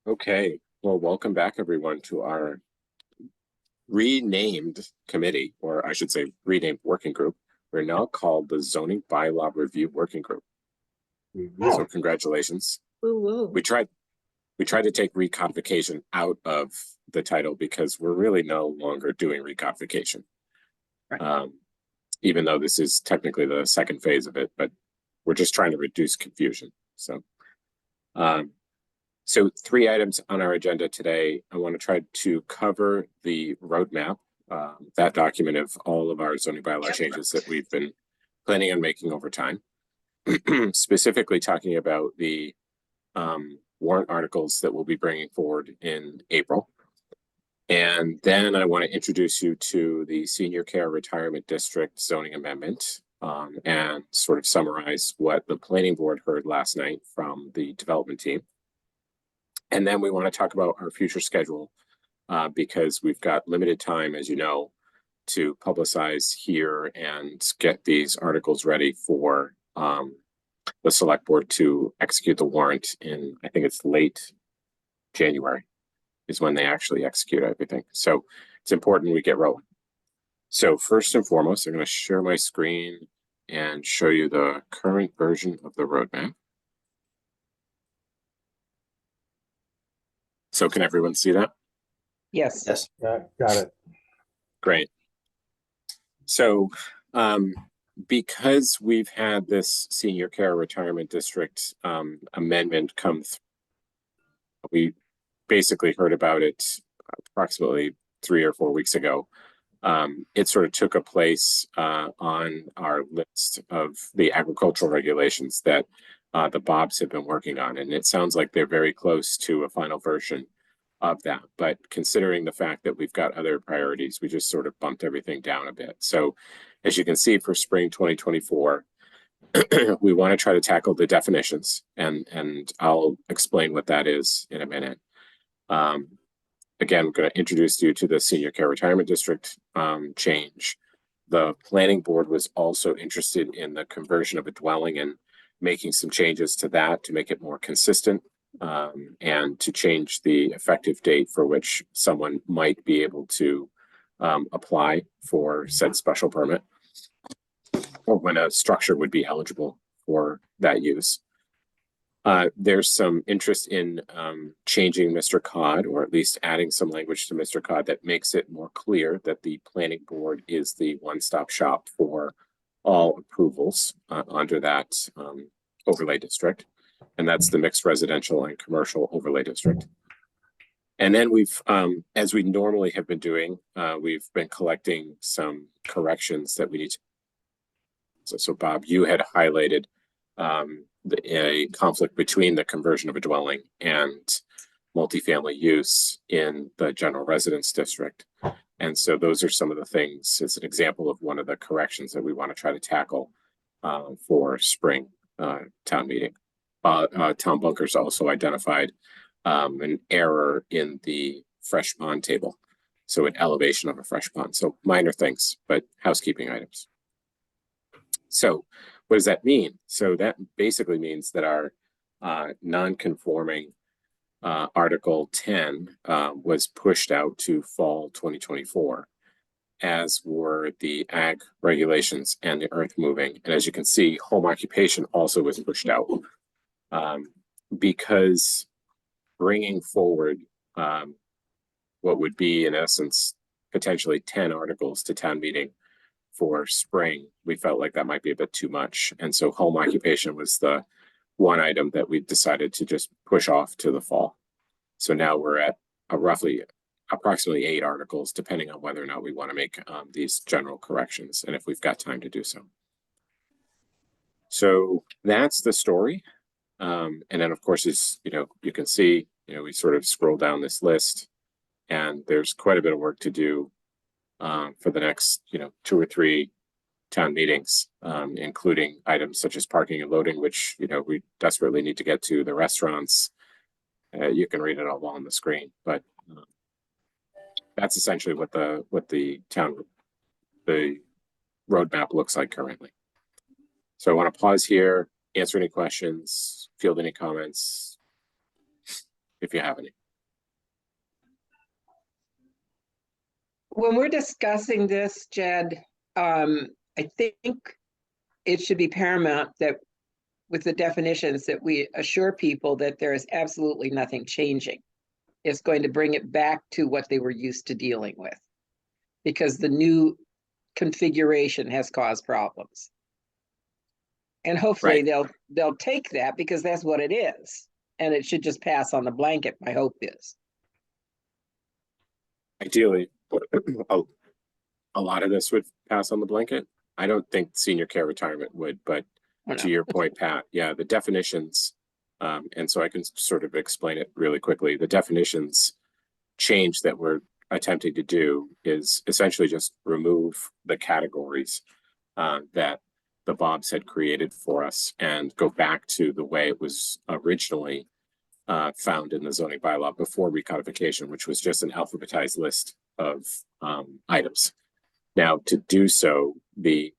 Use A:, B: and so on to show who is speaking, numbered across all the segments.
A: Okay, well, welcome back everyone to our renamed committee, or I should say renamed working group. We're now called the Zoning Bylaw Review Working Group. So congratulations.
B: Woo woo.
A: We tried to take recodification out of the title because we're really no longer doing recodification.
B: Right.
A: Even though this is technically the second phase of it, but we're just trying to reduce confusion. So three items on our agenda today. I want to try to cover the roadmap, that document of all of our zoning bylaw changes that we've been planning on making over time. Specifically talking about the warrant articles that we'll be bringing forward in April. And then I want to introduce you to the Senior Care Retirement District zoning amendment, and sort of summarize what the planning board heard last night from the development team. And then we want to talk about our future schedule, because we've got limited time, as you know, to publicize here and get these articles ready for the select board to execute the warrant in, I think it's late January is when they actually execute everything. So it's important we get rolling. So first and foremost, I'm going to share my screen and show you the current version of the roadmap. So can everyone see that?
B: Yes.
C: Yes.
D: Got it.
A: Great. So because we've had this Senior Care Retirement District amendment come through, we basically heard about it approximately 3 or 4 weeks ago. It sort of took a place on our list of the agricultural regulations that the Bobs have been working on, and it sounds like they're very close to a final version of that. But considering the fact that we've got other priorities, we just sort of bumped everything down a bit. So as you can see, for spring 2024, we want to try to tackle the definitions, and I'll explain what that is in a minute. Again, I'm going to introduce you to the Senior Care Retirement District change. The planning board was also interested in the conversion of a dwelling and making some changes to that to make it more consistent, and to change the effective date for which someone might be able to apply for said special permit, or when a structure would be eligible for that use. There's some interest in changing Mr. Cod, or at least adding some language to Mr. Cod that makes it more clear that the planning board is the one-stop shop for all approvals under that overlay district. And that's the mixed residential and commercial overlay district. And then we've, as we normally have been doing, we've been collecting some corrections that we need to. So Bob, you had highlighted a conflict between the conversion of a dwelling and multifamily use in the general residence district. And so those are some of the things, as an example of one of the corrections that we want to try to tackle for spring town meeting. Town Bunkers also identified an error in the fresh pond table. So an elevation of a fresh pond. So minor things, but housekeeping items. So what does that mean? So that basically means that our non-conforming Article 10 was pushed out to fall 2024, as were the ag regulations and the earth moving. And as you can see, home occupation also was pushed out, because bringing forward what would be, in essence, potentially 10 articles to town meeting for spring, we felt like that might be a bit too much. And so home occupation was the one item that we decided to just push off to the fall. So now we're at approximately 8 articles, depending on whether or not we want to make these general corrections, and if we've got time to do so. So that's the story. And then of course, as you can see, we sort of scroll down this list, and there's quite a bit of work to do for the next 2 or 3 town meetings, including items such as parking and loading, which we desperately need to get to. The restaurants, you can read it all on the screen, but that's essentially what the roadmap looks like currently. So I want to pause here, answer any questions, field any comments. if you have any.
B: When we're discussing this, Jed, I think it should be paramount that with the definitions that we assure people that there is absolutely nothing changing. It's going to bring it back to what they were used to dealing with, because the new configuration has caused problems. And hopefully they'll take that because that's what it is. And it should just pass on the blanket, my hope is.
A: Ideally, a lot of this would pass on the blanket. I don't think senior care retirement would, but to your point, Pat, yeah, the definitions, and so I can sort of explain it really quickly. The definitions change that we're attempting to do is essentially just remove the categories that the Bobs had created for us and go back to the way it was originally found in the zoning bylaw before recodification, which was just an alphabetized list of items. Now, to do so, the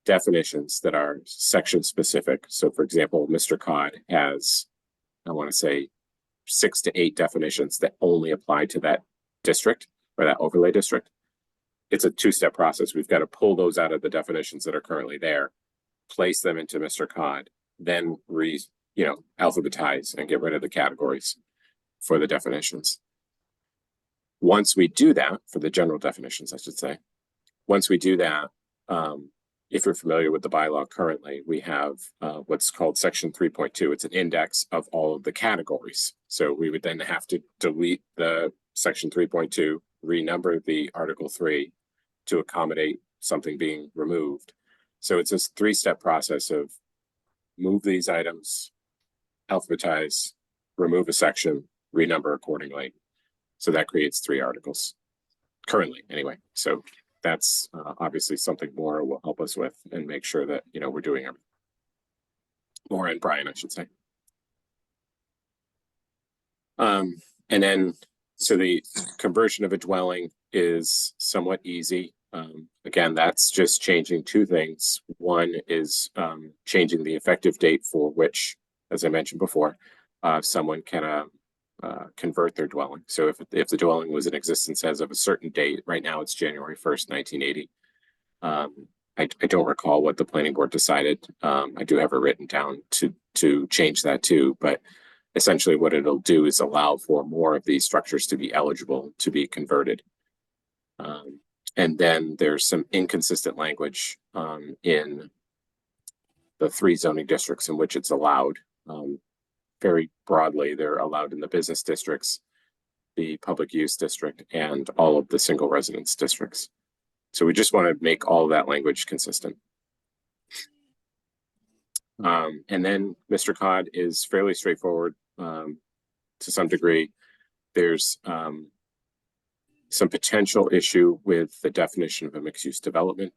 A: definitions that are section specific. So, for example, Mr. Cod has, I want to say, 6 to 8 definitions that only apply to that district or that overlay district. It's a 2-step process. We've got to pull those out of the definitions that are currently there, place them into Mr. Cod, then alphabetize and get rid of the categories for the definitions. Once we do that, for the general definitions, I should say, once we do that, if you're familiar with the bylaw currently, we have what's called section 3.2. It's an index of all of the categories. So we would then have to delete the section 3.2, renumber the article 3 to accommodate something being removed. So it's this 3-step process of move these items, alphabetize, remove a section, renumber accordingly. So that creates 3 articles currently anyway. So that's obviously something Maura will help us with and make sure that, we're doing everything. Maura and Brian, I should say. And then, so the conversion of a dwelling is somewhat easy. Again, that's just changing 2 things. One is changing the effective date for which, as I mentioned before, someone can convert their dwelling. So if the dwelling was in existence as of a certain date, right now it's January 1st, 1980. I don't recall what the planning board decided. I do have it written down to change that too, but essentially what it'll do is allow for more of these structures to be eligible to be converted. And then there's some inconsistent language in the 3 zoning districts in which it's allowed. Very broadly, they're allowed in the business districts, the public use district, and all of the single residence districts. So we just want to make all of that language consistent. And then Mr. Cod is fairly straightforward to some degree. There's some potential issue with the definition of a mixed-use development.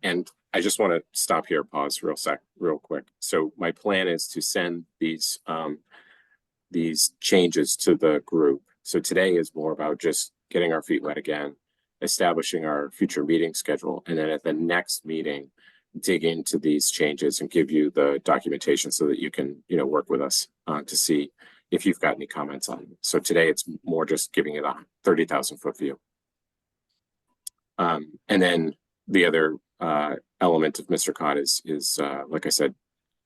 A: And I just want to stop here, pause real quick. So my plan is to send these changes to the group. So today is more about just getting our feet wet again, establishing our future meeting schedule, and then at the next meeting, dig into these changes and give you the documentation so that you can, work with us to see if you've got any comments on it. So today it's more just giving it a 30,000 foot view. And then the other element of Mr. Cod is like I said,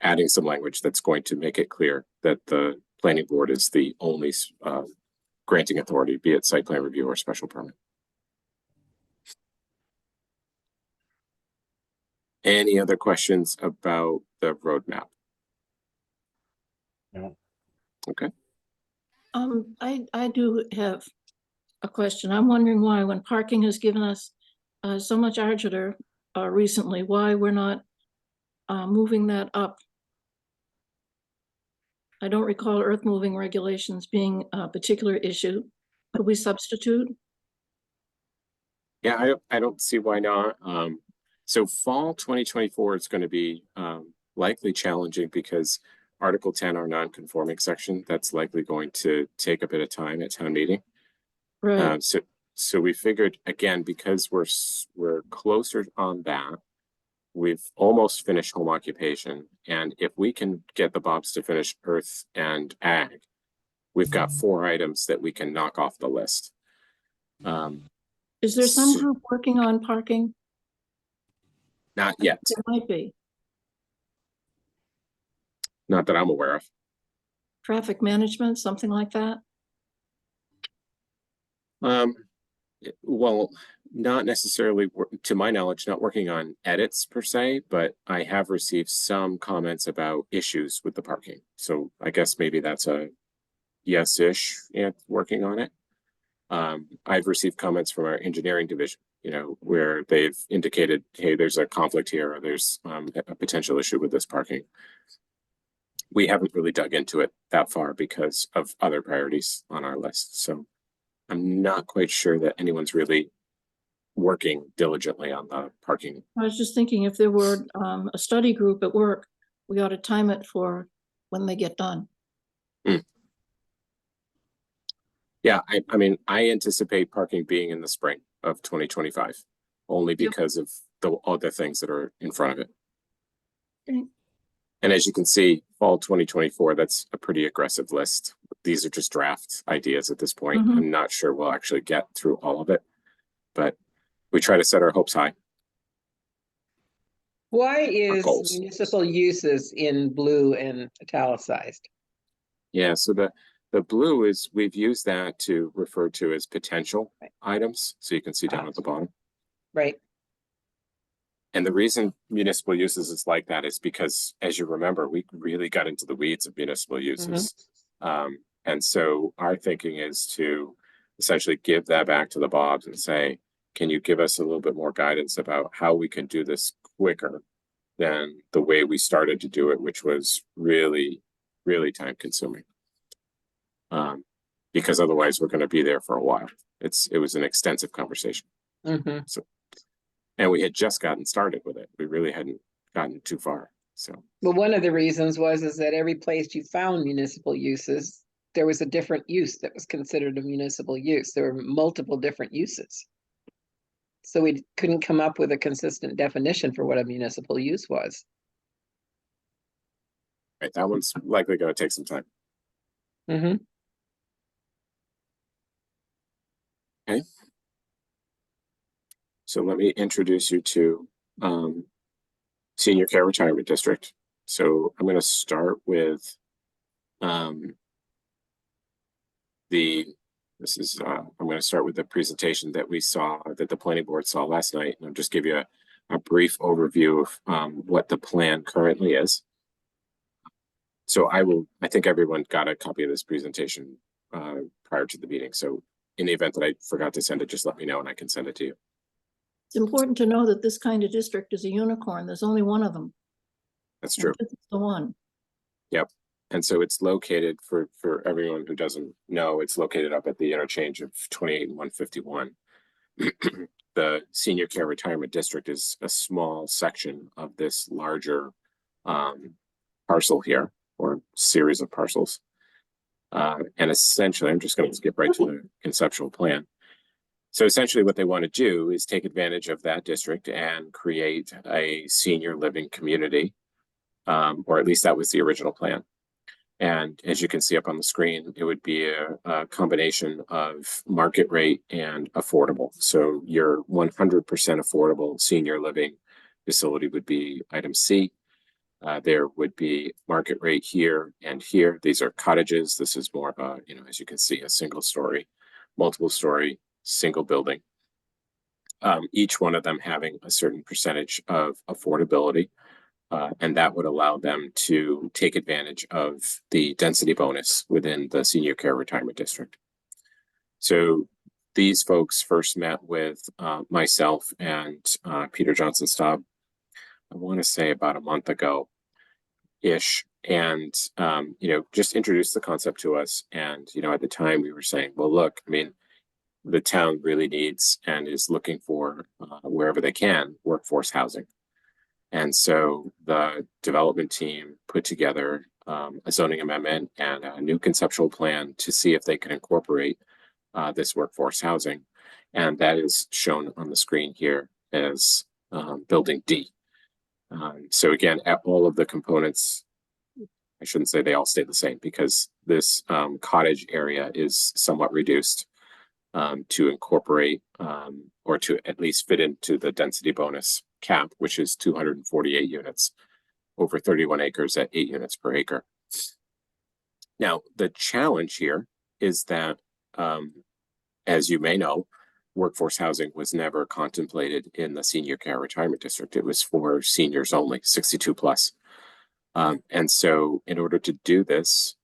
A: adding some language that's going to make it clear that the planning board is the only granting authority, be it site plan review or special permit. Any other questions about the roadmap?
C: No.
A: Okay.
D: I do have a question. I'm wondering why, when parking has given us so much agita recently, why we're not moving that up. I don't recall earth moving regulations being a particular issue. Could we substitute?
A: Yeah, I don't see why not. So fall 2024 is going to be likely challenging because Article 10, our non-conforming section, that's likely going to take a bit of time at town meeting.
D: Right.
A: So we figured, again, because we're closer on that, we've almost finished home occupation. And if we can get the Bobs to finish earth and ag, we've got 4 items that we can knock off the list.
D: Is there some
A: So-
D: group working on parking?
A: Not yet,
D: There might be.
A: not that I'm aware of.
D: Traffic management, something like that?
A: Well, not necessarily, to my knowledge, not working on edits per se, but I have received some comments about issues with the parking. So I guess maybe that's a yes-ish, yeah, working on it. I've received comments from our engineering division, where they've indicated, hey, there's a conflict here, or there's a potential issue with this parking. We haven't really dug into it that far because of other priorities on our list. So I'm not quite sure that anyone's really working diligently on the parking.
D: I was just thinking if there were a study group at work, we ought to time it for when they get done.
A: Yeah, I mean, I anticipate parking being in the spring of 2025, only because of the other things that are in front of it.
D: Okay.
A: And as you can see, fall 2024, that's a pretty aggressive list. These are just draft ideas at this point.
D: Mhm.
A: I'm not sure we'll actually get through all of it, but we try to set our hopes high.
B: Why is
A: goals.
B: municipal uses in blue and italicized?
A: Yeah, so the blue is, we've used that to refer to as potential
B: Right.
A: items. So you can see down at the bottom.
B: Right.
A: And the reason municipal uses is like that is because, as you remember, we really got into the weeds of municipal uses. And so our thinking is to essentially give that back to the Bobs and say, can you give us a little bit more guidance about how we can do this quicker than the way we started to do it, which was really, really time consuming. Because otherwise we're going to be there for a while. It was an extensive conversation. And we had just gotten started with it. We really hadn't gotten too far. So,
B: Well, one of the reasons is that every place you found municipal uses, there was a different use that was considered a municipal use. There were multiple different uses. So we couldn't come up with a consistent definition for what a municipal use was.
A: right, that one's likely going to take some time. Okay. So let me introduce you to Senior Care Retirement District. So I'm going to start with I'm going to start with the presentation that the planning board saw last night, and I'll just give you a brief overview of what the plan currently is. So I think everyone got a copy of this presentation prior to the meeting. So in the event that I forgot to send it, just let me know and I can send it to you.
D: It's important to know that this kind of district is a unicorn. There's only one of them.
A: That's true.
D: This is the one.
A: Yep. And so it's located, for everyone who doesn't know, it's located up at the interchange of 28 and 151. The Senior Care Retirement District is a small section of this larger parcel here, or series of parcels. And essentially, I'm just going to skip right to the conceptual plan. So essentially what they want to do is take advantage of that district and create a senior living community, or at least that was the original plan. And as you can see up on the screen, it would be a combination of market rate and affordable. So your 100% affordable senior living facility would be item C. There would be market rate here and here. These are cottages. This is more of a, as you can see, a single story, multiple story, single building. Each one of them having a certain percentage of affordability. And that would allow them to take advantage of the density bonus within the Senior Care Retirement District. So these folks first met with myself and Peter Johnson-Staub, I want to say about a month ago-ish, and, just introduced the concept to us. And, at the time we were saying, well, look, I mean, the town really needs and is looking for, wherever they can, workforce housing. And so the development team put together a zoning amendment and a new conceptual plan to see if they can incorporate this workforce housing. And that is shown on the screen here as building D. So again, all of the components I shouldn't say they all stay the same, because this cottage area is somewhat reduced to incorporate or to at least fit into the density bonus cap, which is 248 units over 31 acres at 8 units per acre. Now, the challenge here is that, as you may know, workforce housing was never contemplated in the senior care retirement district. It was for seniors only, 62 plus. And so in order to do this,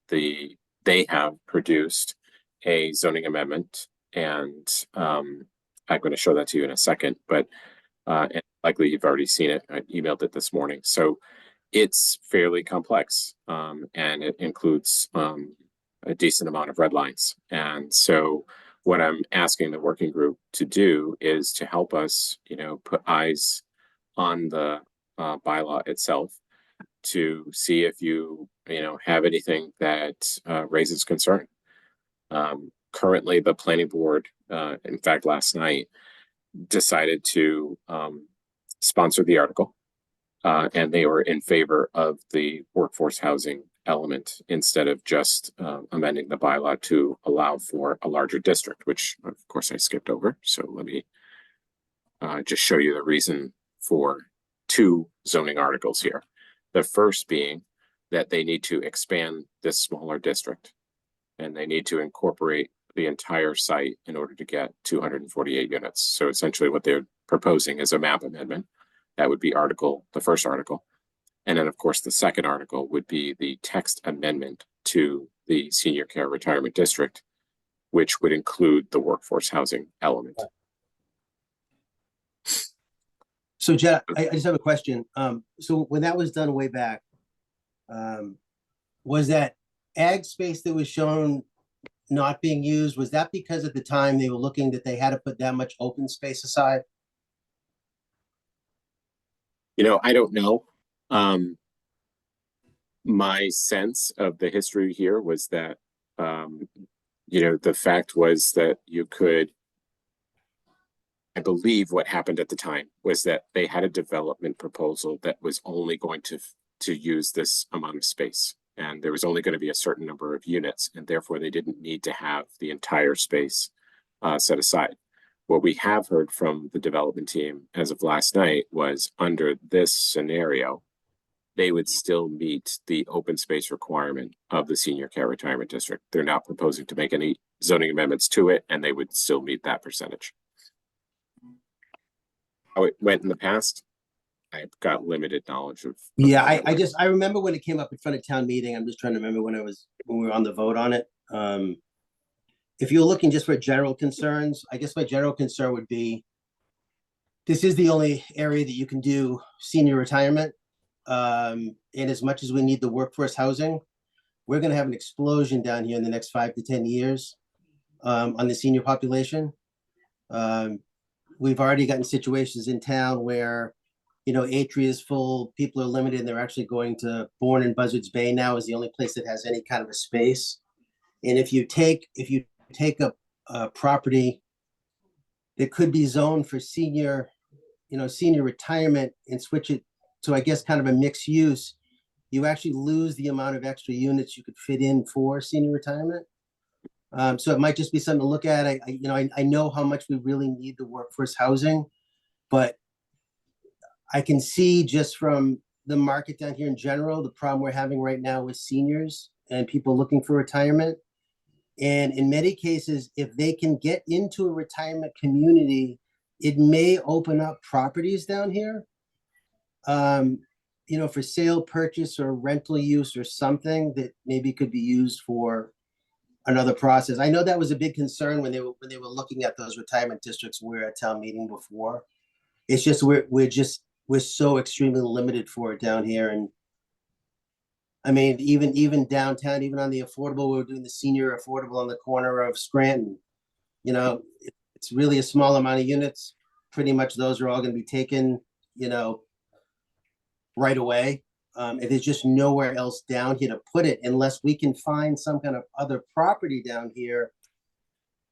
A: they have produced a zoning amendment, and I'm going to show that to you in a second, but and likely you've already seen it. I emailed it this morning. So it's fairly complex, and it includes a decent amount of red lines. And so what I'm asking the working group to do is to help us, put eyes on the bylaw itself, to see if you have anything that raises concern. Currently, the planning board, in fact, last night, decided to sponsor the article, and they were in favor of the workforce housing element instead of just amending the bylaw to allow for a larger district, which of course I skipped over. So let me just show you the reason for 2 zoning articles here. The first being that they need to expand this smaller district, and they need to incorporate the entire site in order to get 248 units. So essentially what they're proposing is a map amendment. That would be the first article. And then of course, the second article would be the text amendment to the senior care retirement district, which would include the workforce housing element.
C: So Jen, I just have a question. So when that was done way back, was that ag space that was shown not being used, was that because at the time they were looking that they had to put that much open space aside?
A: I don't know. My sense of the history here was that, the fact was that I believe what happened at the time was that they had a development proposal that was only going to use this amount of space. And there was only going to be a certain number of units, and therefore they didn't need to have the entire space set aside. What we have heard from the development team as of last night was, under this scenario, they would still meet the open space requirement of the senior care retirement district. They're not proposing to make any zoning amendments to it, and they would still meet that percentage. How it went in the past, I've got limited knowledge of.
C: Yeah, I remember when it came up in front of town meeting. I'm just trying to remember when we were on the vote on it. If you're looking just for general concerns, I guess my general concern would be, this is the only area that you can do senior retirement. And as much as we need the workforce housing, we're going to have an explosion down here in the next 5 to 10 years on the senior population. We've already gotten situations in town where, Atria is full, people are limited, and they're actually going to Bourne and Buzzards Bay now is the only place that has any kind of a space. And if you take a property that could be zoned for senior retirement and switch it to, I guess, kind of a mixed use, you actually lose the amount of extra units you could fit in for senior retirement. So it might just be something to look at. I know how much we really need the workforce housing, but I can see just from the market down here in general, the problem we're having right now with seniors and people looking for retirement. And in many cases, if they can get into a retirement community, it may open up properties down here, for sale, purchase, or rental use, or something that maybe could be used for another process. I know that was a big concern when they were looking at those retirement districts. We were at town meeting before. It's just we're so extremely limited for it down here. And I mean, even downtown, even on the affordable, we're doing the senior affordable on the corner of Scranton. It's really a small amount of units. Pretty much those are all going to be taken, right away. And there's just nowhere else down here to put it unless we can find some kind of other property down here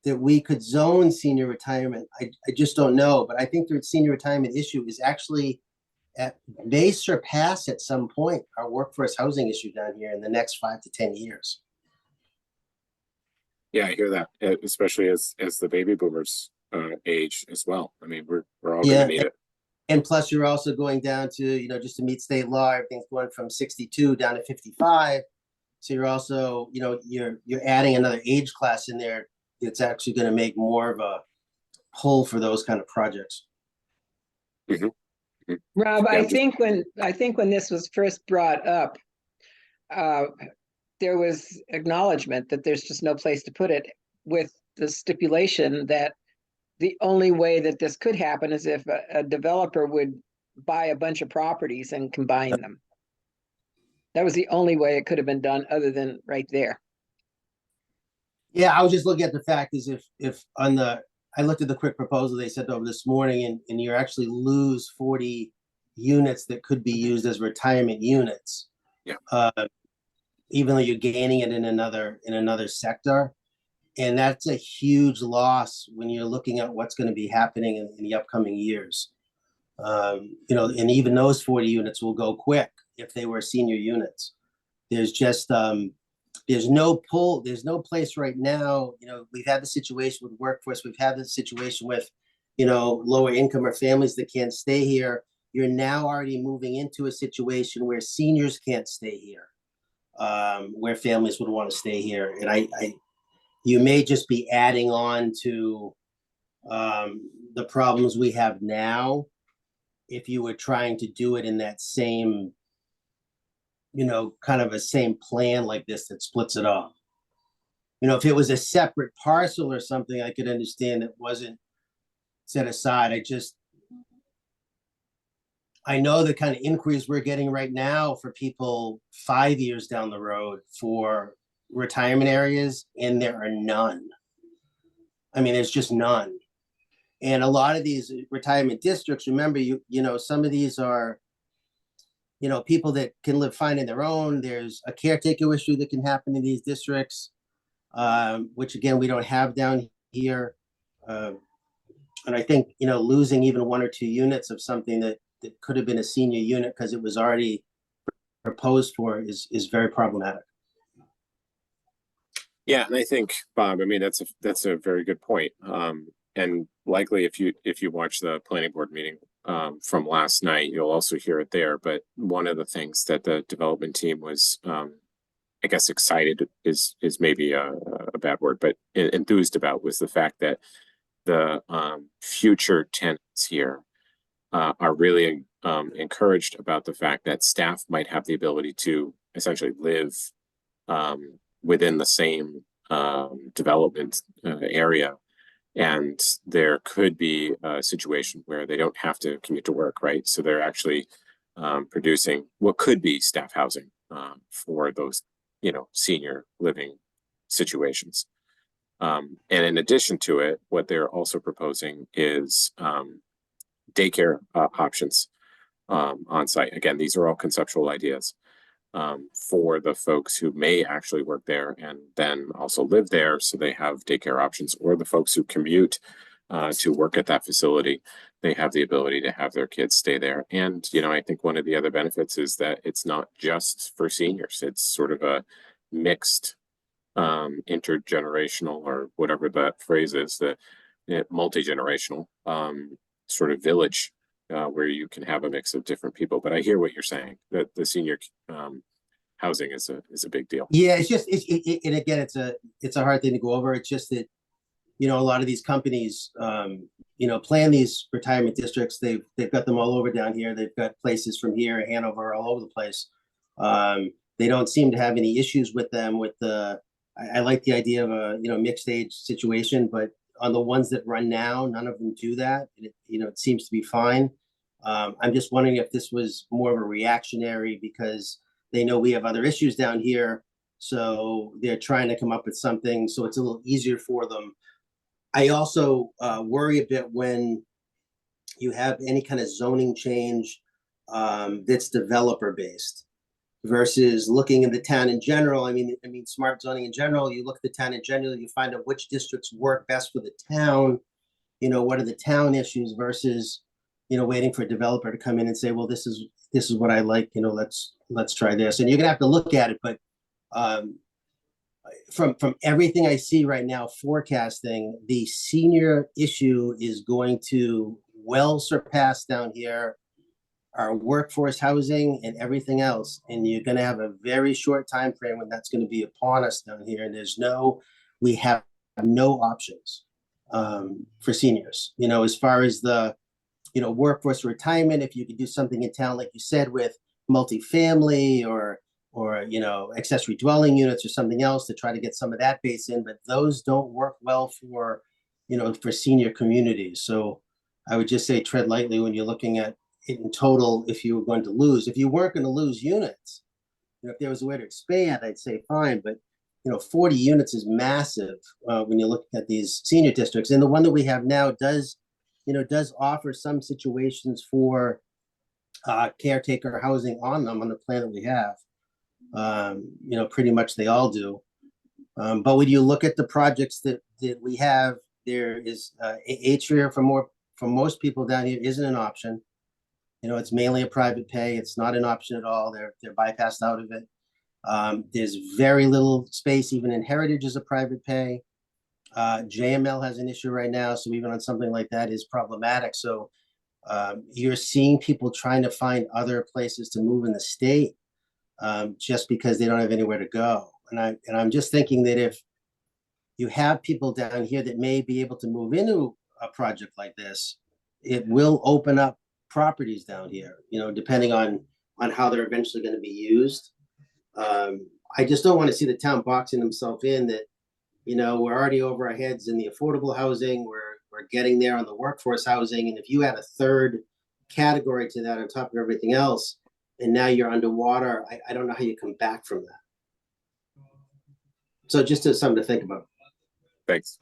C: that we could zone senior retirement. I just don't know. But I think the senior retirement issue is actually may surpass at some point our workforce housing issue down here in the next 5 to 10 years.
A: Yeah, I hear that, especially as the baby boomers age as well. I mean, we're all
C: Yeah,
A: gonna need it.
C: and plus you're also going down to, just to meet state law, everything's going from 62 down to 55. So you're also, you're adding another age class in there. It's actually going to make more of a pull for those kind of projects.
A: Mhm.
B: Rob,
A: Yeah,
B: I think when this was first brought up, there was acknowledgement that there's just no place to put it, with the stipulation that the only way that this could happen is if a developer would buy a bunch of properties and combine them. That was the only way it could have been done, other than right there.
C: Yeah, I was just looking at the fact is if I looked at the quick proposal they sent over this morning, and you actually lose 40 units that could be used as retirement units.
A: Yeah.
C: Even though you're gaining it in another sector. And that's a huge loss when you're looking at what's going to be happening in the upcoming years. And even those 40 units will go quick if they were senior units. There's just there's no place right now. We've had the situation with workforce, we've had the situation with lower income or families that can't stay here. You're now already moving into a situation where seniors can't stay here, where families would want to stay here. And you may just be adding on to the problems we have now if you were trying to do it in that same, kind of a same plan like this that splits it off. If it was a separate parcel or something, I could understand it wasn't set aside. I know the kind of inquiries we're getting right now for people 5 years down the road for retirement areas, and there are none. I mean, there's just none. And a lot of these retirement districts, remember, some of these are, people that can live fine in their own. There's a caretaker issue that can happen in these districts, which again, we don't have down here. And I think, losing even 1 or 2 units of something that could have been a senior unit because it was already proposed for is very problematic.
A: Yeah, and I think, Bob, I mean, that's a very good point. And likely if you watch the planning board meeting from last night, you'll also hear it there. But one of the things that the development team was, I guess, excited is maybe a bad word, but enthused about, was the fact that the future tenants here are really encouraged about the fact that staff might have the ability to essentially live within the same development area. And there could be a situation where they don't have to commute to work, right? So they're actually producing what could be staff housing for those, senior living situations. And in addition to it, what they're also proposing is daycare options on site. Again, these are all conceptual ideas for the folks who may actually work there and then also live there, so they have daycare options, or the folks who commute to work at that facility, they have the ability to have their kids stay there. And I think one of the other benefits is that it's not just for seniors, it's sort of a mixed intergenerational, or whatever that phrase is, the multi-generational sort of village where you can have a mix of different people. But I hear what you're saying, that the senior housing is a big deal.
C: Yeah, it's just and again, it's a hard thing to go over. It's just that a lot of these companies plan these retirement districts. They've got them all over down here. They've got places from here, Hanover, all over the place. They don't seem to have any issues with them. I like the idea of a mixed age situation, but on the ones that run now, none of them do that. It seems to be fine. I'm just wondering if this was more of a reactionary because they know we have other issues down here, so they're trying to come up with something so it's a little easier for them. I also worry a bit when you have any kind of zoning change that's developer based versus looking at the town in general. I mean, smart zoning in general, you look at the town in general, you find out which districts work best for the town, what are the town issues versus, waiting for a developer to come in and say, well, this is what I like, let's try this. And you're gonna have to look at it, but from everything I see right now, forecasting, the senior issue is going to well surpass down here our workforce housing and everything else. And you're gonna have a very short time frame when that's gonna be upon us down here. And we have no options for seniors, as far as the, workforce retirement. If you could do something in town, like you said, with multifamily or accessory dwelling units or something else to try to get some of that base in, but those don't work well for senior communities. So I would just say tread lightly when you're looking at it in total. If you were going to lose, if you weren't going to lose units, if there was a way to expand, I'd say fine, but 40 units is massive when you look at these senior districts. And the one that we have now does offer some situations for caretaker housing on them on the plan that we have. Pretty much they all do. But when you look at the projects that we have, there is atria for most people down here isn't an option. It's mainly a private pay. It's not an option at all. They're bypassed out of it. There's very little space. Even in Heritage is a private pay. JML has an issue right now, so even on something like that is problematic. So you're seeing people trying to find other places to move in the state just because they don't have anywhere to go. And I'm just thinking that if you have people down here that may be able to move into a project like this, it will open up properties down here, depending on how they're eventually going to be used. I just don't want to see the town boxing themselves in that, we're already over our heads in the affordable housing. We're getting there on the workforce housing. And if you add a third category to that on top of everything else, and now you're underwater, I don't know how you come back from that. So just something to think about.
A: Thanks.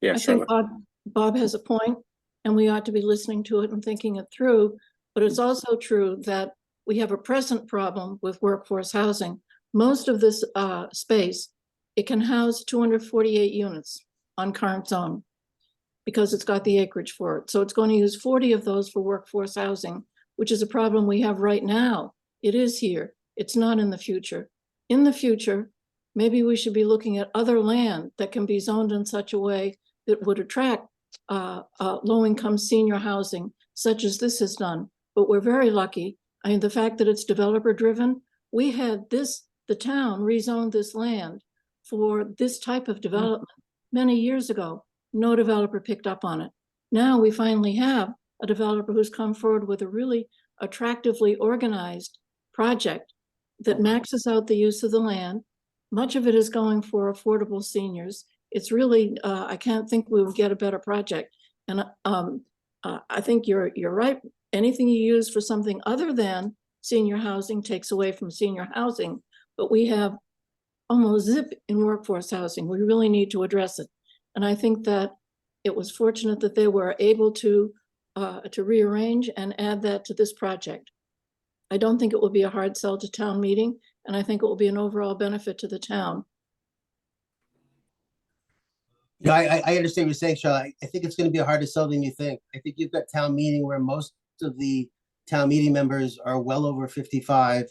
A: Yeah,
D: I
A: Charlotte.
D: think Bob has a point, and we ought to be listening to it and thinking it through. But it's also true that we have a present problem with workforce housing. Most of this space, it can house 248 units on current zone because it's got the acreage for it. So it's going to use 40 of those for workforce housing, which is a problem we have right now. It is here. It's not in the future. In the future, maybe we should be looking at other land that can be zoned in such a way that would attract low-income senior housing, such as this has done. But we're very lucky. I mean, the fact that it's developer-driven, we had the town rezoned this land for this type of development many years ago. No developer picked up on it. Now we finally have a developer who's come forward with a really attractively organized project that maxes out the use of the land. Much of it is going for affordable seniors. It's really, I can't think we would get a better project. And I think you're right. Anything you use for something other than senior housing takes away from senior housing, but we have almost zip in workforce housing. We really need to address it. And I think that it was fortunate that they were able to rearrange and add that to this project. I don't think it will be a hard sell to town meeting, and I think it will be an overall benefit to the town.
C: Yeah, I understand what you're saying, Charlotte. I think it's going to be a harder sell than you think. I think you've got town meeting where most of the town meeting members are well over 55.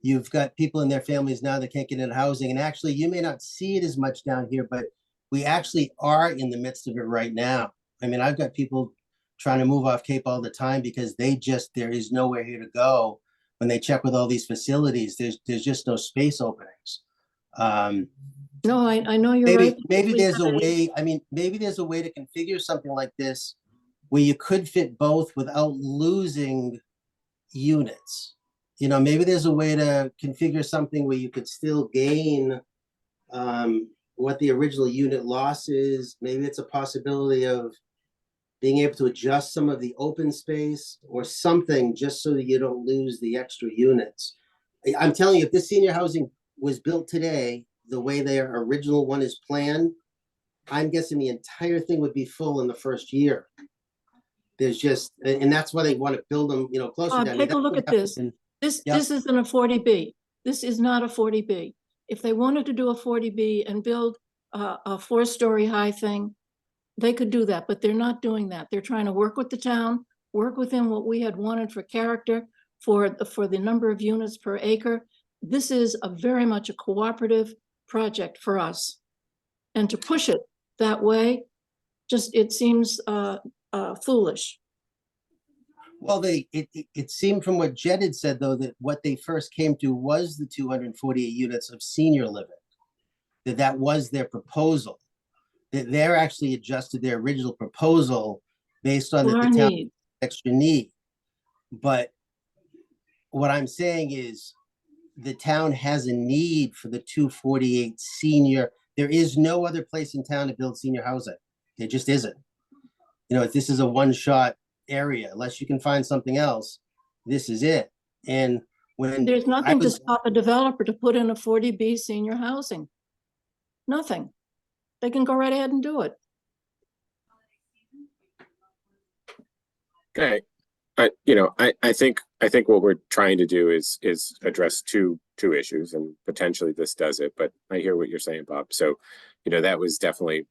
C: You've got people in their families now that can't get into housing. And actually, you may not see it as much down here, but we actually are in the midst of it right now. I mean, I've got people trying to move off Cape all the time because there is nowhere here to go. When they check with all these facilities, there's just no space openings.
D: No, I know you're right.
C: Maybe there's a way, maybe there's a way to configure something like this where you could fit both without losing units. Maybe there's a way to configure something where you could still gain what the original unit loss is. Maybe it's a possibility of being able to adjust some of the open space or something just so that you don't lose the extra units. I'm telling you, if this senior housing was built today, the way their original one is planned, I'm guessing the entire thing would be full in the first year. There's just, and that's why they want to build them, closer down.
D: Take a look at this. This isn't a 40B. This is not a 40B. If they wanted to do a 40B and build a 4-story high thing, they could do that, but they're not doing that. They're trying to work with the town work within what we had wanted for character, for the number of units per acre. This is a very much a cooperative project for us. And to push it that way, it seems foolish.
C: Well, it seemed from what Jed had said, though, that what they first came to was the 248 units of senior living. That was their proposal. That they're actually adjusted their original proposal based on the town extra need. But what I'm saying is the town has a need for the 248 senior. There is no other place in town to build senior housing. There just isn't. You know, if this is a one-shot area, unless you can find something else, this is it. And when
D: there's nothing to stop a developer to put in a 40B senior housing. Nothing. They can go right ahead and do it.
A: Okay. I think what we're trying to do is address two issues, and potentially this does it, but I hear what you're saying, Bob. So, that was definitely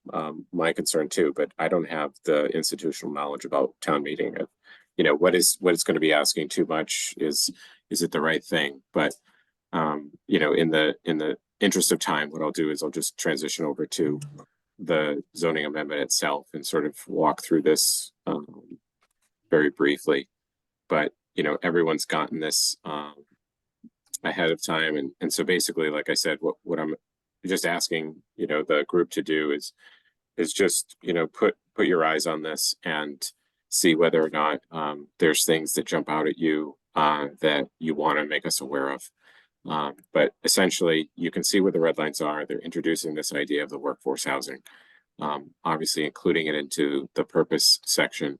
A: my concern too, but I don't have the institutional knowledge about town meeting of, what it's going to be asking too much. Is it the right thing? But in the interest of time, what I'll do is I'll just transition over to the zoning amendment itself and sort of walk through this very briefly. But everyone's gotten this ahead of time, and so basically, like I said, what I'm just asking the group to do is just put your eyes on this and see whether or not there's things that jump out at you that you want to make us aware of. But essentially, you can see where the red lines are. They're introducing this idea of the workforce housing, obviously including it into the purpose section.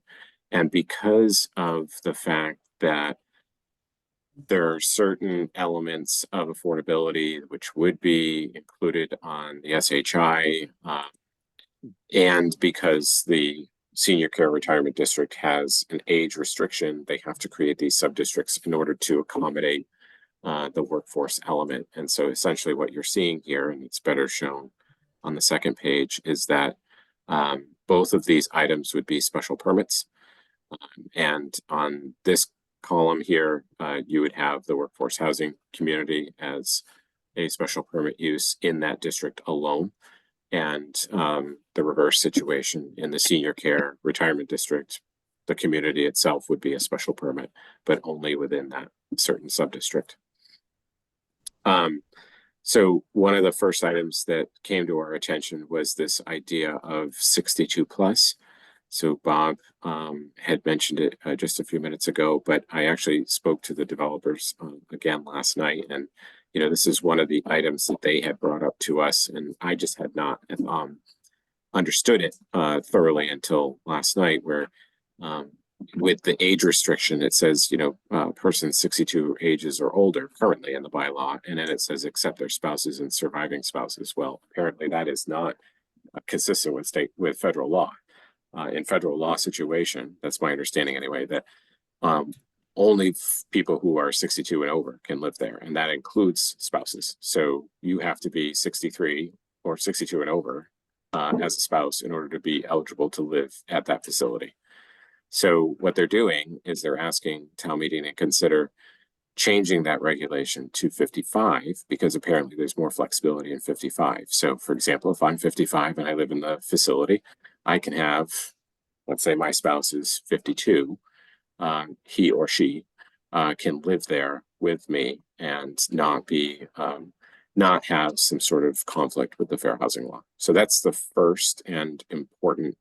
A: And because of the fact that there are certain elements of affordability which would be included on the SHI, and because the senior care retirement district has an age restriction, they have to create these sub-districts in order to accommodate the workforce element. And so essentially what you're seeing here, and it's better shown on the second page, is that both of these items would be special permits. And on this column here, you would have the workforce housing community as a special permit use in that district alone. And the reverse situation in the senior care retirement district, the community itself would be a special permit, but only within that certain sub-district. So one of the first items that came to our attention was this idea of 62 plus. So Bob had mentioned it just a few minutes ago, but I actually spoke to the developers again last night. And, this is one of the items that they had brought up to us, and I just had not understood it thoroughly until last night, where with the age restriction, it says, person 62 ages or older currently in the bylaw. And then it says, except their spouses and surviving spouses. Well, apparently that is not consistent with federal law. In federal law situation, that's my understanding anyway, that only people who are 62 and over can live there, and that includes spouses. So you have to be 63 or 62 and over as a spouse in order to be eligible to live at that facility. So what they're doing is they're asking town meeting to consider changing that regulation to 55, because apparently there's more flexibility in 55. So for example, if I'm 55 and I live in the facility, I can have, let's say my spouse is 52, he or she can live there with me and not have some sort of conflict with the fair housing law. So that's the first and important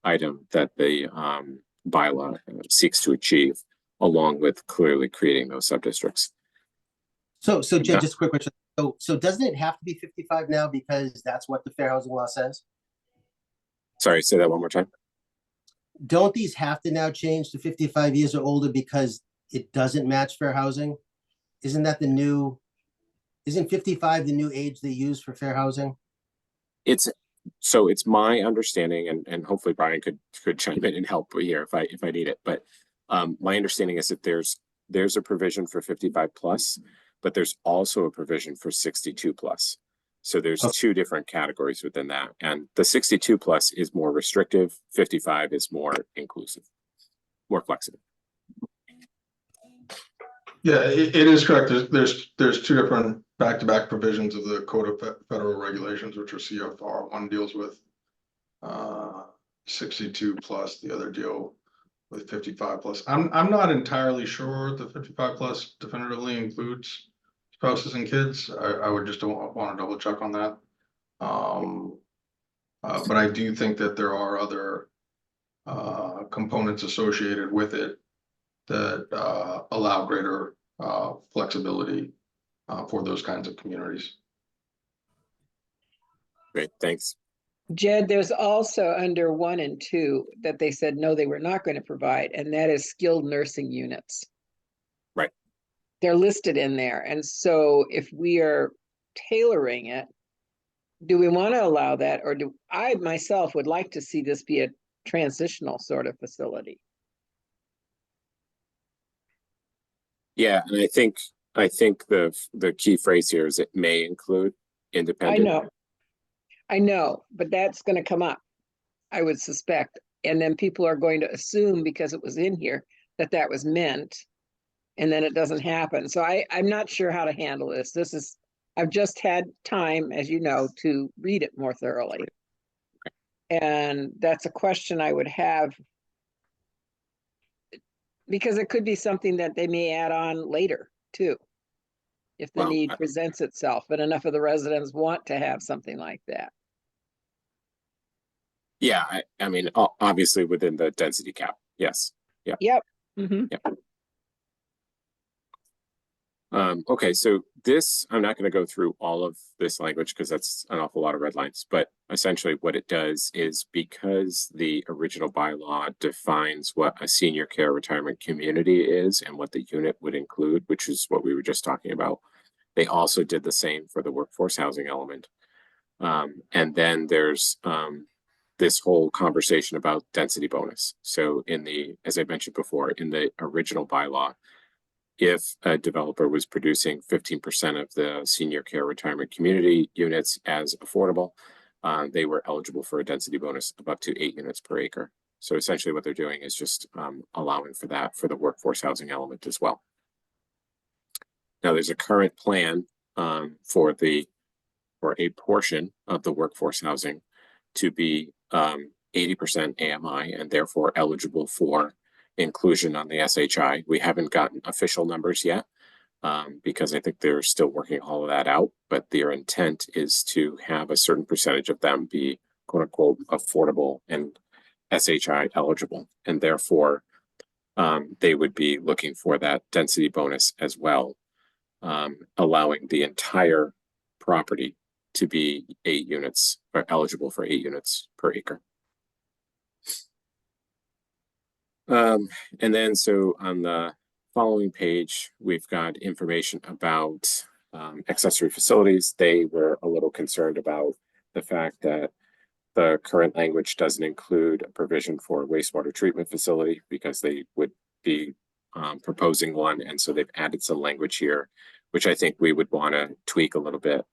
A: item that the bylaw seeks to achieve, along with clearly creating those sub-districts.
C: So Jed, just a quick question. So doesn't it have to be 55 now because that's what the fair housing law says?
A: Sorry, say that one more time.
C: Don't these have to now change to 55 years or older because it doesn't match fair housing? Isn't 55 the new age they use for fair housing? It's
A: my understanding, and hopefully Brian could chime in and help here if I need it. But my understanding is that there's a provision for 55 plus, but there's also a provision for 62 plus. So there's two different categories within that. And the 62 plus is more restrictive. 55 is more inclusive, more flexible.
E: Yeah, it is correct. There's two different back-to-back provisions of the Code of Federal Regulations, which are CFR. One deals with 62 plus, the other deal with 55 plus. I'm not entirely sure the 55 plus definitively includes spouses and kids. I would just want to double check on that. But I do think that there are other components associated with it that allow greater flexibility for those kinds of communities.
A: Great, thanks.
B: Jed, there's also under 1 and 2 that they said, no, they were not going to provide, and that is skilled nursing units.
A: Right.
B: They're listed in there. And so if we are tailoring it, do we want to allow that? Or do I myself would like to see this be a transitional sort of facility?
A: Yeah, and I think the key phrase here is it may include independent.
B: I know, but that's going to come up, I would suspect. And then people are going to assume because it was in here that that was meant, and then it doesn't happen. So I'm not sure how to handle this. I've just had time, as you know, to read it more thoroughly. And that's a question I would have, because it could be something that they may add on later too, if the
A: Well,
B: need presents itself, but enough of the residents want to have something like that.
A: Yeah, I mean, obviously within the density cap, yes.
B: Yep. Mhm.
A: Okay, so this, I'm not going to go through all of this language because that's an awful lot of red lines, but essentially what it does is, because the original bylaw defines what a senior care retirement community is and what the unit would include, which is what we were just talking about, they also did the same for the workforce housing element. And then there's this whole conversation about density bonus. So as I mentioned before, in the original bylaw, if a developer was producing 15% of the senior care retirement community units as affordable, they were eligible for a density bonus of up to 8 units per acre. So essentially what they're doing is just allowing for that for the workforce housing element as well. Now there's a current plan for a portion of the workforce housing to be 80% AMI and therefore eligible for inclusion on the SHI. We haven't gotten official numbers yet because I think they're still working all of that out, but their intent is to have a certain percentage of them be quote unquote affordable and SHI eligible. And therefore they would be looking for that density bonus as well, allowing the entire property to be 8 units or eligible for 8 units per acre. And then so on the following page, we've got information about accessory facilities. They were a little concerned about the fact that the current language doesn't include a provision for a wastewater treatment facility because they would be proposing one. And so they've added some language here, which I think we would want to tweak a little bit.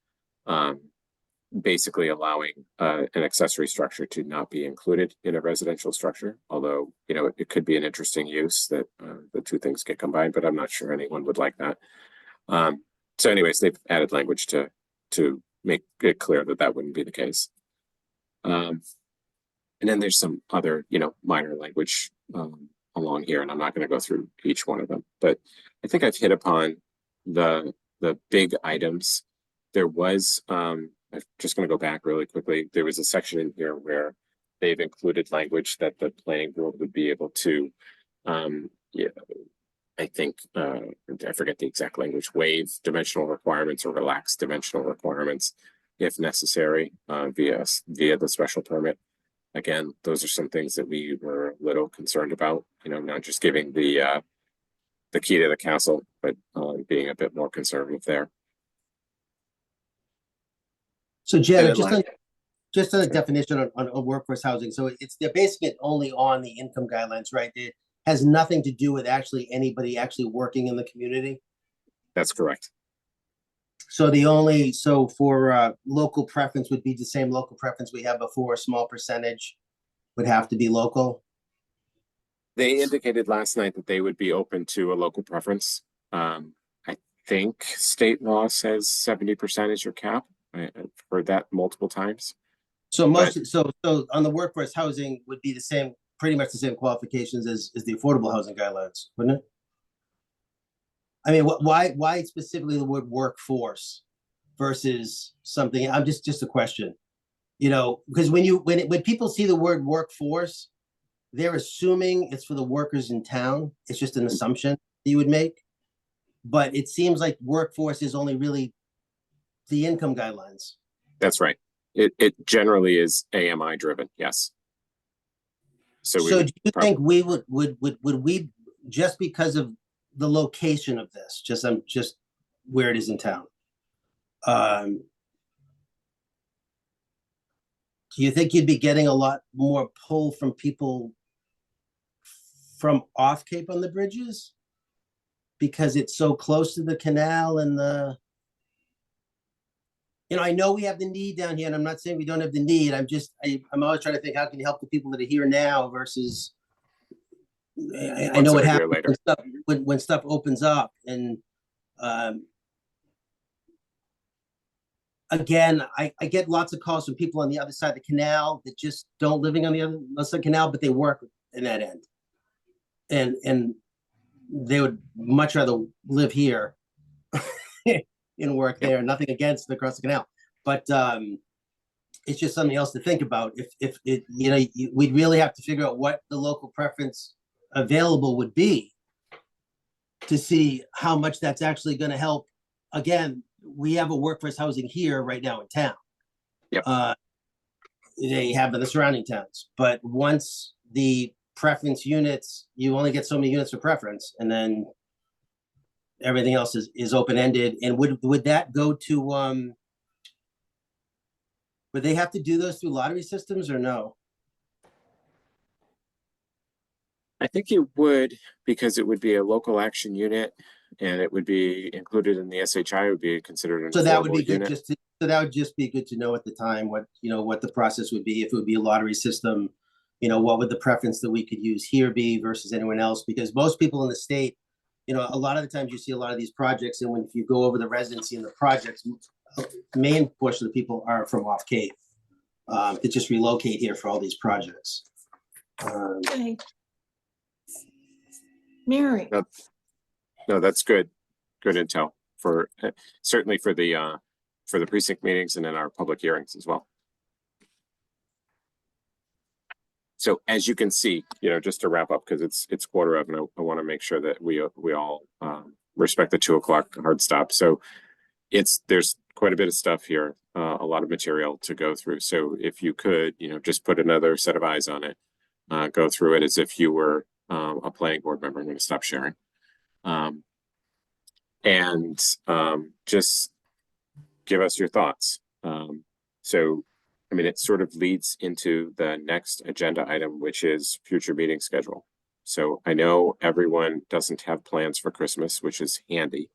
A: Basically allowing an accessory structure to not be included in a residential structure, although, you know, it could be an interesting use that the two things get combined, but I'm not sure anyone would like that. So anyways, they've added language to make it clear that that wouldn't be the case. And then there's some other, you know, minor language along here, and I'm not going to go through each one of them, but I think I've hit upon the big items. There was, I'm just going to go back really quickly. There was a section in here where they've included language that the planning board would be able to, yeah, I think, I forget the exact language, waive dimensional requirements or relax dimensional requirements if necessary via the special permit. Again, those are some things that we were a little concerned about, you know, not just giving the key to the castle, but being a bit more conservative there.
C: So Jed,
A: And
C: just
A: then
C: on the definition on workforce housing, so they're basing it only on the income guidelines, right? It has nothing to do with actually anybody actually working in the community.
A: That's correct.
C: So for local preference would be the same local preference we had before. A small percentage would have to be local.
A: They indicated last night that they would be open to a local preference. I think state law says 70% is your cap. I've heard that multiple times.
C: So so on the workforce housing would be the same, pretty much the same qualifications as the affordable housing guidelines, wouldn't it? I mean, why specifically the word workforce versus something? I'm just a question, you know, because when people see the word workforce, they're assuming it's for the workers in town. It's just an assumption you would make. But it seems like workforce is only really the income guidelines.
A: That's right. It generally is AMI driven. Yes. So
C: do you think we would we, just because of the location of this, just where it is in town, do you think you'd be getting a lot more pull from people from off Cape on the bridges because it's so close to the canal and the, you know, I know we have the need down here, and I'm not saying we don't have the need. I'm always trying to think, how can you help the people that are here now versus, I know what happens when stuff opens up. And again, I get lots of calls from people on the other side of the canal that just don't living on the other side of the canal, but they work in that end. And they would much rather live here and work there. Nothing against across the canal, but it's just something else to think about. If it, you know, we'd really have to figure out what the local preference available would be to see how much that's actually going to help. Again, we have a workforce housing here right now in town.
A: Yep.
C: They have in the surrounding towns, but once the preference units, you only get so many units of preference, and then everything else is open-ended. And would that go to would they have to do those through lottery systems or no?
A: I think you would, because it would be a local action unit and it would be included in the SHI, would be considered an
C: So that would be
A: affordable
C: good
A: unit.
C: so that would just be good to know at the time what, you know, what the process would be. If it would be a lottery system, you know, what would the preference that we could use here be versus anyone else? Because most people in the state, you know, a lot of the times you see a lot of these projects, and if you go over the residency in the projects, the main portion of the people are from off Cape. That just relocate here for all these projects.
D: Okay. Mary,
A: No, that's good. Good intel for certainly for the precinct meetings and then our public hearings as well. So as you can see, you know, just to wrap up, because it's quarter of, and I want to make sure that we all respect the 2 o'clock hard stop. So there's quite a bit of stuff here, a lot of material to go through. So if you could, you know, just put another set of eyes on it, go through it as if you were a planning board member. I'm going to stop sharing. Just give us your thoughts. So, I mean, it sort of leads into the next agenda item, which is future meeting schedule. So I know everyone doesn't have plans for Christmas, which is handy.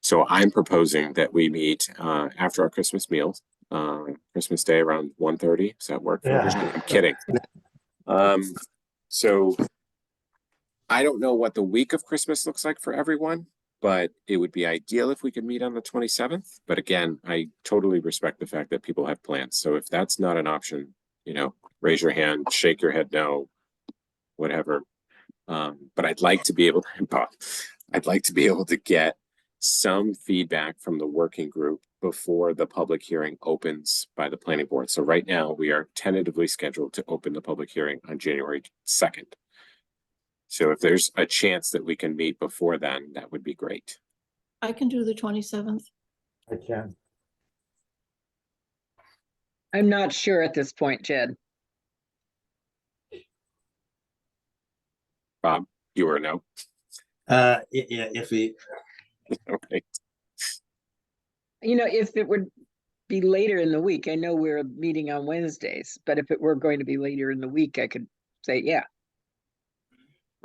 A: So I'm proposing that we meet after our Christmas meals, Christmas Day around 1:30. Does that work for everyone? I'm kidding. So I don't know what the week of Christmas looks like for everyone, but it would be ideal if we could meet on the 27th. But again, I totally respect the fact that people have plans. So if that's not an option, you know, raise your hand, shake your head no, whatever. But I'd like to be able to get some feedback from the working group before the public hearing opens by the planning board. So right now we are tentatively scheduled to open the public hearing on January 2nd. So if there's a chance that we can meet before then, that would be great.
D: I can do the 27th.
F: I can.
B: I'm not sure at this point, Jed.
A: Bob, you or no?
C: Yeah, if we,
A: Okay.
B: You know, if it would be later in the week, I know we're meeting on Wednesdays, but if it were going to be later in the week, I could say, yeah.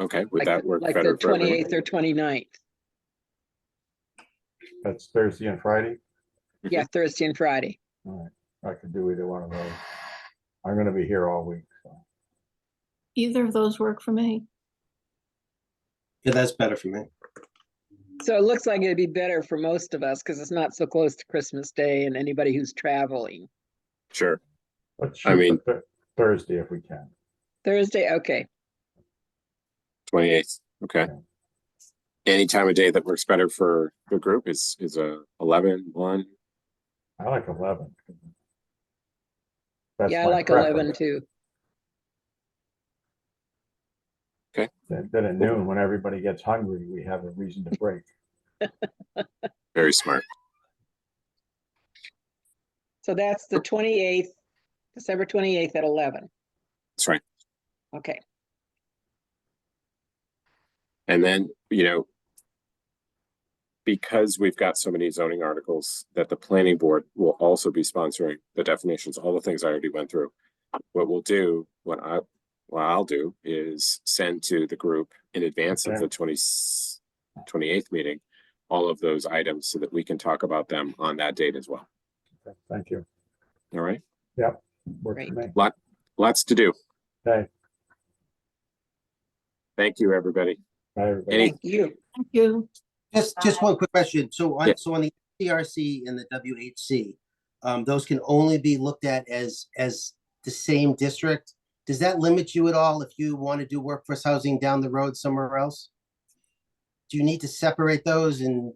A: Okay, would
B: Like
A: that work
B: like
A: better
B: the
A: for everyone?
B: 28th or 29th.
F: That's Thursday and Friday.
B: Yeah, Thursday and Friday.
F: All right, I could do either one of those. I'm gonna be here all week, so.
D: Either of those work for me.
C: Yeah, that's better for me.
B: So it looks like it'd be better for most of us because it's not so close to Christmas Day and anybody who's traveling.
A: Sure.
F: Let's
A: I
F: shoot
A: mean-
F: for Thursday if we can.
B: Thursday, okay.
A: 28th. Okay.
F: Okay.
A: Any time of day that works better for the group is a 11, 1.
F: I like 11. That's
B: Yeah, I
F: my
B: like 11
F: preference.
B: too.
F: Then at noon, when everybody gets hungry, we have a reason to break.
A: Very smart.
B: So that's the 28th, December 28th at 11.
A: That's right.
B: Okay.
A: And then, because we've got so many zoning articles that the planning board will also be sponsoring the definitions, all the things I already went through. What we'll do, what I'll do is send to the group in advance of
F: Okay.
A: the 28th meeting, all of those items so that we can talk about them on that date as well.
F: Okay, thank you.
A: All right.
F: Works for me.
A: Lots to do.
F: Okay,
A: Thank you, everybody.
F: bye, everybody.
A: Any-
B: Thank you.
D: Thank you.
C: Just one quick question. So
A: Yeah.
C: on the CRC and the WHC, those can only be looked at as the same district. Does that limit you at all if you want to do workforce housing down the road somewhere else? Do you need to separate those? And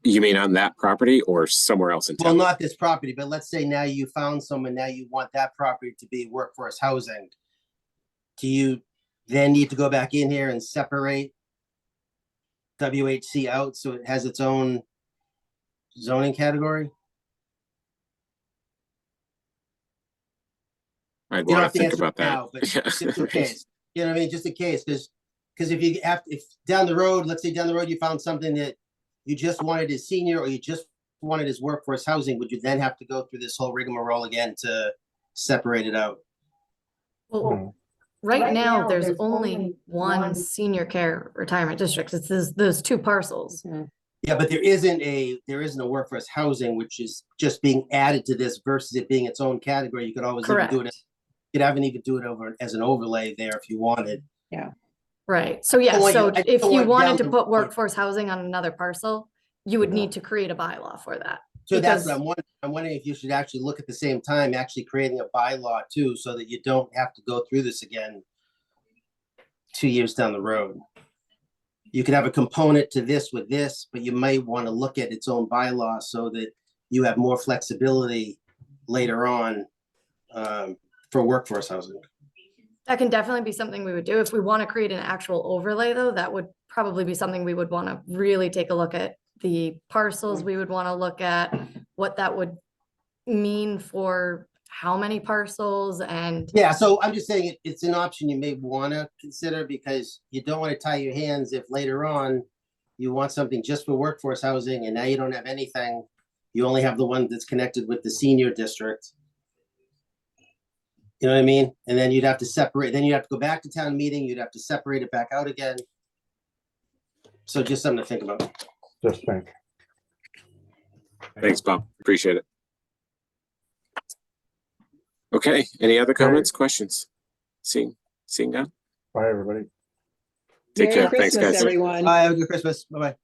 A: You mean on that property or somewhere else in
C: well,
A: town?
C: not this property, but let's say now you found someone, now you want that property to be workforce housing. Do you then need to go back in here and separate WHC out so it has its own zoning category?
A: I'd
C: You don't
A: want
C: have
A: to
C: to
A: think
C: answer
A: about that.
C: now, but
A: Yeah,
C: just in
A: right.
C: case, you know what I mean, just in case, because if down the road, let's say down the road, you found something that you just wanted as senior, or you just wanted as workforce housing, would you then have to go through this whole rigmarole again to separate it out?
G: Well,
F: Hmm.
G: right now, there's only one senior care retirement district. It's those two parcels.
C: Yeah, but there isn't a workforce housing, which is just being added to this versus it being its own category. You could always even do it.
G: Correct.
C: You could have even do it over as an overlay there if you wanted.
G: Right. So yeah,
C: don't want you-
G: so
C: I just
G: if
C: don't
G: you
C: want
G: wanted
C: down
G: to
C: the
G: put
C: road.
G: workforce housing on another parcel, you would
F: Yeah.
G: need to create a bylaw for that.
C: So that's what
G: Because-
C: I'm wondering. I'm wondering if you should actually look at the same time, actually creating a bylaw too, so that you don't have to go through this again 2 years down the road. You could have a component to this with this, but you might want to look at its own bylaw so that you have more flexibility later on for workforce housing.
G: That can definitely be something we would do. If we want to create an actual overlay, though, that would probably be something we would want to really take a look at. The parcels, we would want to look at what that would mean for how many parcels and
C: Yeah, so I'm just saying it's an option you may want to consider because you don't want to tie your hands if later on you want something just for workforce housing and now you don't have anything. You only have the one that's connected with the senior district. You know what I mean? And then you'd have to separate, then you'd have to go back to town meeting, you'd have to separate it back out again. So just something to think about.
F: Just think.
A: Thanks, Bob. Appreciate it. Okay, any other comments, questions? Seeing none?
F: Bye, everybody.
A: Take
B: Merry
A: care. Thanks,
B: Christmas,
A: guys.
B: everyone.
C: Bye, have a good Christmas. Bye-bye.